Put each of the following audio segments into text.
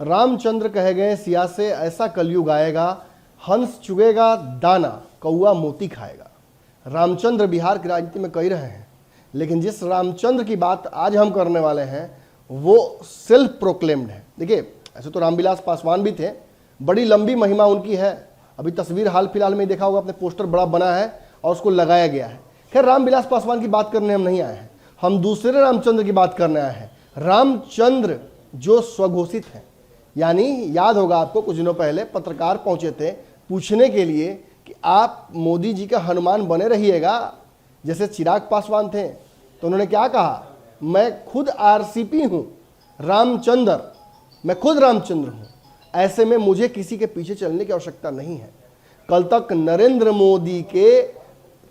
रामचंद्र कहे गए सिया से ऐसा कलयुग आएगा, हंस चुगेगा दाना, कौआ मोती खाएगा। रामचंद्र बिहार की राजनीति में कह रहे हैं, लेकिन जिस रामचंद्र की बात आज हम करने वाले हैं वो सेल्फ प्रोक्लेम्ड है। देखिए, ऐसे तो रामविलास पासवान भी थे, बड़ी लंबी महिमा उनकी है। अभी तस्वीर हाल फिलहाल में देखा होगा, अपने पोस्टर बड़ा बना है और उसको लगाया गया है। खैर, रामविलास पासवान की बात करने हम नहीं आए हैं, हम दूसरे रामचंद्र की बात करने आए हैं। रामचंद्र जो स्वघोषित हैं, यानी याद होगा आपको, कुछ दिनों पहले पत्रकार पहुंचे थे पूछने के लिए कि आप मोदी जी का हनुमान बने रहिएगा जैसे चिराग पासवान थे। तो उन्होंने क्या कहा, मैं खुद आरसीपी हूं, रामचंद्र, मैं खुद रामचंद्र हूं, ऐसे में मुझे किसी के पीछे चलने की आवश्यकता नहीं है। कल तक नरेंद्र मोदी के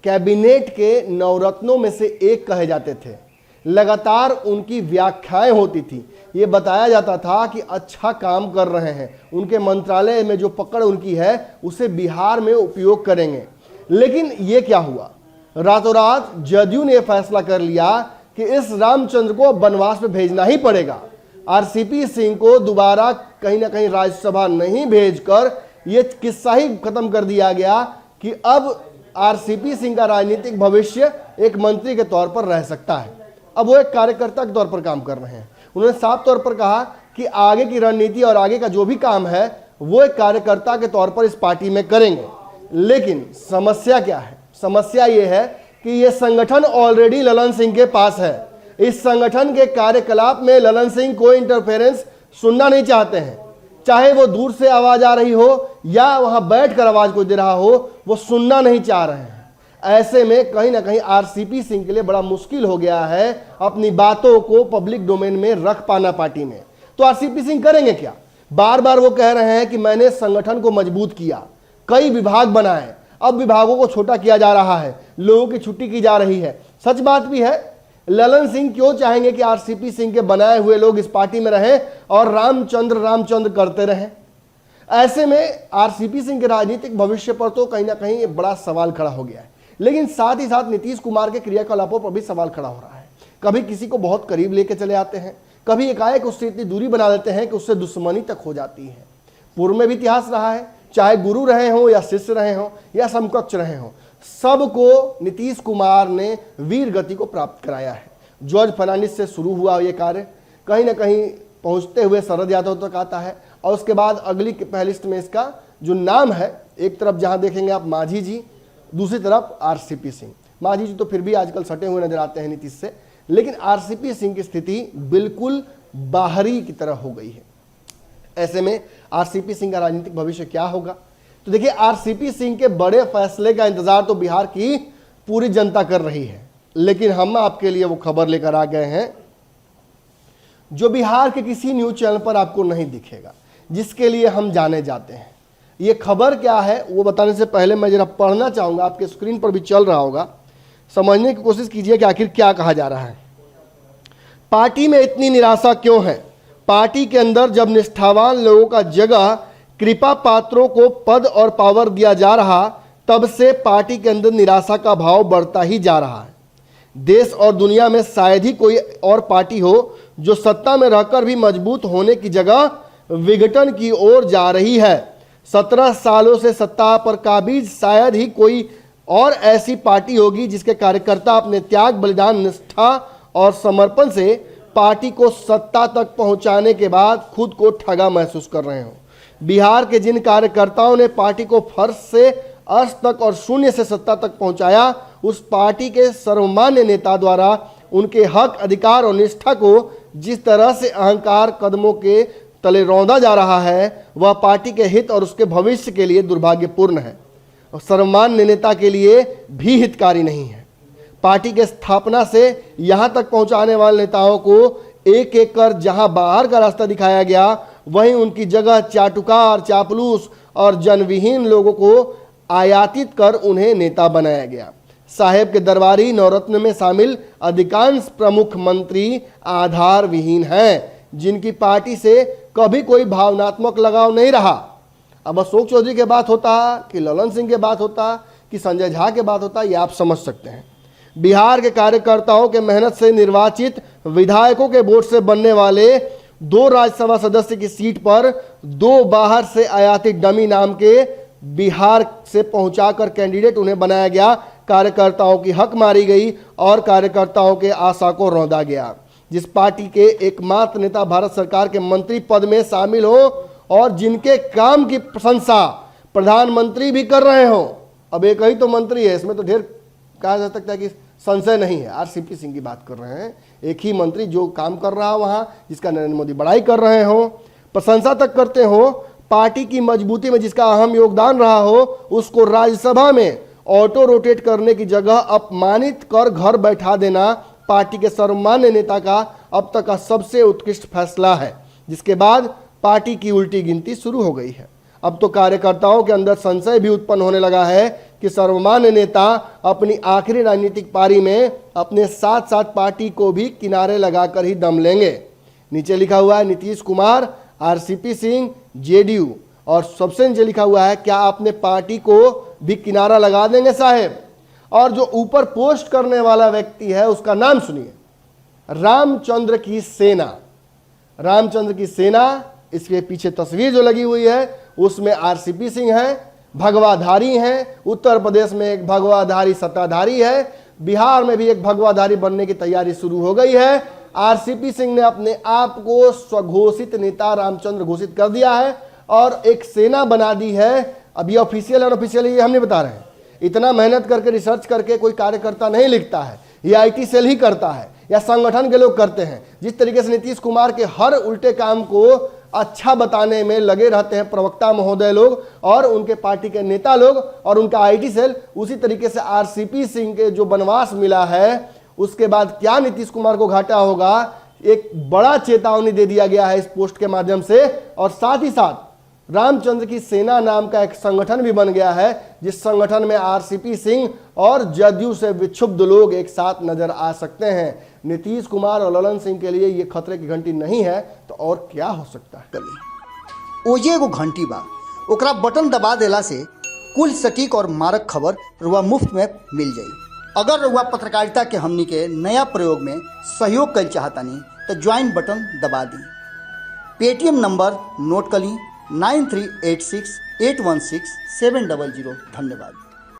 कैबिनेट के नवरत्नों में से एक कहे जाते थे, लगातार उनकी व्याख्याएं होती थी, ये बताया जाता था कि अच्छा काम कर रहे हैं, उनके मंत्रालय में जो पकड़ उनकी है उसे बिहार में उपयोग करेंगे। लेकिन ये क्या हुआ, रातों रात जदयू ने फैसला कर लिया कि इस रामचंद्र को वनवास में भेजना ही पड़ेगा। आरसीपी सिंह को दोबारा कहीं ना कहीं राज्यसभा नहीं भेजकर यह किस्सा ही खत्म कर दिया गया कि अब आरसीपी सिंह का राजनीतिक भविष्य एक मंत्री के तौर पर रह सकता है। अब वो एक कार्यकर्ता के तौर पर काम कर रहे हैं। उन्होंने साफ तौर पर कहा कि आगे की रणनीति और आगे का जो भी काम है वो एक कार्यकर्ता के तौर पर इस पार्टी में करेंगे। लेकिन समस्या क्या है, समस्या ये है कि ये संगठन ऑलरेडी ललन सिंह के पास है। इस संगठन के कार्यकलाप में ललन सिंह कोई इंटरफेरेंस सुनना नहीं चाहते हैं, चाहे वो दूर से आवाज आ रही हो या वहां बैठकर आवाज कोई दे रहा हो, वो सुनना नहीं चाह रहे हैं। ऐसे में कहीं ना कहीं आरसीपी सिंह के लिए बड़ा मुश्किल हो गया है अपनी बातों को पब्लिक डोमेन में रख पाना पार्टी में। तो आरसीपी सिंह करेंगे क्या? बार बार वो कह रहे हैं कि मैंने संगठन को मजबूत किया, कई विभाग बनाए, अब विभागों को छोटा किया जा रहा है, लोगों की छुट्टी की जा रही है। सच बात भी है, ललन सिंह क्यों चाहेंगे कि आरसीपी सिंह के बनाए हुए लोग इस पार्टी में रहें और रामचंद्र रामचंद्र करते रहें? ऐसे में आरसीपी सिंह के राजनीतिक भविष्य पर तो कहीं ना कहीं बड़ा सवाल खड़ा हो गया है। लेकिन साथ ही साथ नीतीश कुमार के क्रियाकलापों पर भी सवाल खड़ा हो रहा है। कभी किसी को बहुत करीब लेके चले आते हैं, कभी एकाएक उससे इतनी दूरी बना लेते हैं कि उससे दुश्मनी तक हो जाती है। पूर्व में भी इतिहास रहा है, चाहे गुरु रहे हों या शिष्य रहे हों या समकक्ष रहे हों, सबको नीतीश कुमार ने वीर गति को प्राप्त कराया है। जॉर्ज फर्नांडिस से शुरू हुआ ये कार्य कहीं ना कहीं पहुंचते हुए शरद यादव तक आता है, और उसके बाद अगली पहलिस्ट में इसका जो नाम है, एक तरफ जहां देखेंगे आप मांझी जी, दूसरी तरफ आरसीपी सिंह। मांझी जी तो फिर भी आजकल सटे हुए नजर आते हैं नीतीश से, लेकिन आरसीपी सिंह की स्थिति बिल्कुल बाहरी की तरह हो गई है। ऐसे में आरसीपी सिंह का राजनीतिक भविष्य क्या होगा? तो देखिए, आरसीपी सिंह के बड़े फैसले का इंतजार तो बिहार की पूरी जनता कर रही है, लेकिन हम आपके लिए वो खबर लेकर आ गए हैं जो बिहार के किसी न्यूज चैनल पर आपको नहीं दिखेगा, जिसके लिए हम जाने जाते हैं। ये खबर क्या है वो बताने से पहले मैं जरा पढ़ना चाहूंगा, आपके स्क्रीन पर भी चल रहा होगा, समझने की कोशिश कीजिए कि आखिर क्या कहा जा रहा है। पार्टी में इतनी निराशा क्यों है? पार्टी के अंदर जब निष्ठावान लोगों का जगह कृपा पात्रों को पद और पावर दिया जा रहा, तब से पार्टी के अंदर निराशा का भाव बढ़ता ही जा रहा है। देश और दुनिया में शायद ही कोई और पार्टी हो जो सत्ता में रहकर भी मजबूत होने की जगह विघटन की ओर जा रही है। 17 सालों से सत्ता पर काबिज शायद ही कोई और ऐसी पार्टी होगी जिसके कार्यकर्ता अपने त्याग, बलिदान, निष्ठा और समर्पण से पार्टी को सत्ता तक पहुंचाने के बाद खुद को ठगा महसूस कर रहे हो। बिहार के जिन कार्यकर्ताओं ने पार्टी को फर्श से अर्श तक और शून्य से सत्ता तक पहुंचाया, उस पार्टी के सर्वमान्य नेता द्वारा उनके हक, अधिकार और निष्ठा को जिस तरह से अहंकार कदमों के तले रौंदा जा रहा है, वह पार्टी के हित और उसके भविष्य के लिए दुर्भाग्यपूर्ण है और सर्वमान्य नेता के लिए भी हितकारी नहीं है। पार्टी के स्थापना से यहां तक पहुंचाने वाले नेताओं को एक एक कर जहां बाहर का रास्ता दिखाया गया, वहीं उनकी जगह चाटुकार, चापलूस और जनविहीन लोगों को आयातित कर उन्हें नेता बनाया गया। साहेब के दरबारी नवरत्न में शामिल अधिकांश प्रमुख मंत्री आधार विहीन हैं, जिनकी पार्टी से कभी कोई भावनात्मक लगाव नहीं रहा। अब अशोक चौधरी के बात होता कि ललन सिंह के बात होता कि संजय झा के बात होता, ये आप समझ सकते हैं। बिहार के कार्यकर्ताओं के मेहनत से निर्वाचित विधायकों के वोट से बनने वाले 2 राज्यसभा सदस्य की सीट पर 2 बाहर से आयातित डमी नाम के बिहार से पहुंचाकर कैंडिडेट उन्हें बनाया गया। कार्यकर्ताओं की हक मारी गई और कार्यकर्ताओं के आशा को रौंदा गया। जिस पार्टी के एकमात्र नेता भारत सरकार के मंत्री पद में शामिल हो और जिनके काम की प्रशंसा प्रधानमंत्री भी कर रहे हो। अब एक ही तो मंत्री है, इसमें तो ढेर कहा जा सकता है कि संशय नहीं है। आरसीपी सिंह की बात कर रहे हैं, एक ही मंत्री जो काम कर रहा है वहां, जिसका नरेंद्र मोदी बड़ाई कर रहे हो, प्रशंसा तक करते हो। पार्टी की मजबूती में जिसका अहम योगदान रहा हो, उसको राज्यसभा में ऑटो रोटेट करने की जगह अपमानित कर घर बैठा देना पार्टी के सर्वमान्य नेता का अब तक का सबसे उत्कृष्ट फैसला है। जिसके बाद पार्टी की उल्टी गिनती शुरू हो गई है। अब तो कार्यकर्ताओं के अंदर संशय भी उत्पन्न होने लगा है कि सर्वमान्य नेता अपनी आखिरी राजनीतिक पारी में अपने साथ साथ पार्टी को भी किनारे लगाकर ही दम लेंगे। नीचे लिखा हुआ है नीतीश कुमार, आरसीपी सिंह, जेडीयू, और सबसे नीचे लिखा हुआ है क्या आपने पार्टी को भी किनारा लगा देंगे साहेब। और जो ऊपर पोस्ट करने वाला व्यक्ति है उसका नाम सुनिए, रामचंद्र की सेना। रामचंद्र की सेना, इसके पीछे तस्वीर जो लगी हुई है उसमें आरसीपी सिंह है, भगवाधारी हैं। उत्तर प्रदेश में एक भगवाधारी सत्ताधारी है, बिहार में भी एक भगवाधारी बनने की तैयारी शुरू हो गई है। आरसीपी सिंह ने अपने आप को स्वघोषित नेता रामचंद्र घोषित कर दिया है और एक सेना बना दी है। अब ये ऑफिशियल और अनऑफिशियल ये हम नहीं बता रहे हैं। इतना मेहनत करके रिसर्च करके कोई कार्यकर्ता नहीं लिखता है, ये आईटी सेल ही करता है या संगठन के लोग करते हैं। जिस तरीके से नीतीश कुमार के हर उल्टे काम को अच्छा बताने में लगे रहते हैं प्रवक्ता महोदय लोग और उनके पार्टी के नेता लोग और उनका आईटी सेल, उसी तरीके से आरसीपी सिंह के जो बनवास मिला है उसके बाद क्या नीतीश कुमार को घाटा होगा, एक बड़ा चेतावनी दे दिया गया है इस पोस्ट के माध्यम से। और साथ ही साथ रामचंद्र की सेना नाम का एक संगठन भी बन गया है, जिस संगठन में आरसीपी सिंह और जदयू से विक्षुब्ध लोग एक साथ नजर आ सकते हैं। नीतीश कुमार और ललन सिंह के लिए ये खतरे की घंटी नहीं है तो और क्या हो सकता है। ओजे एगो घंटी बा, ओकरा बटन दबा देला से कुल सटीक और मारक खबर रुआ मुफ्त में मिल जाई। अगर रुआ पत्रकारिता के हमनी के नया प्रयोग में सहयोग कर चाहतानी तो ज्वाइन बटन दबा दी। पेटीएम नंबर नोट कर ली 9386816700। धन्यवाद।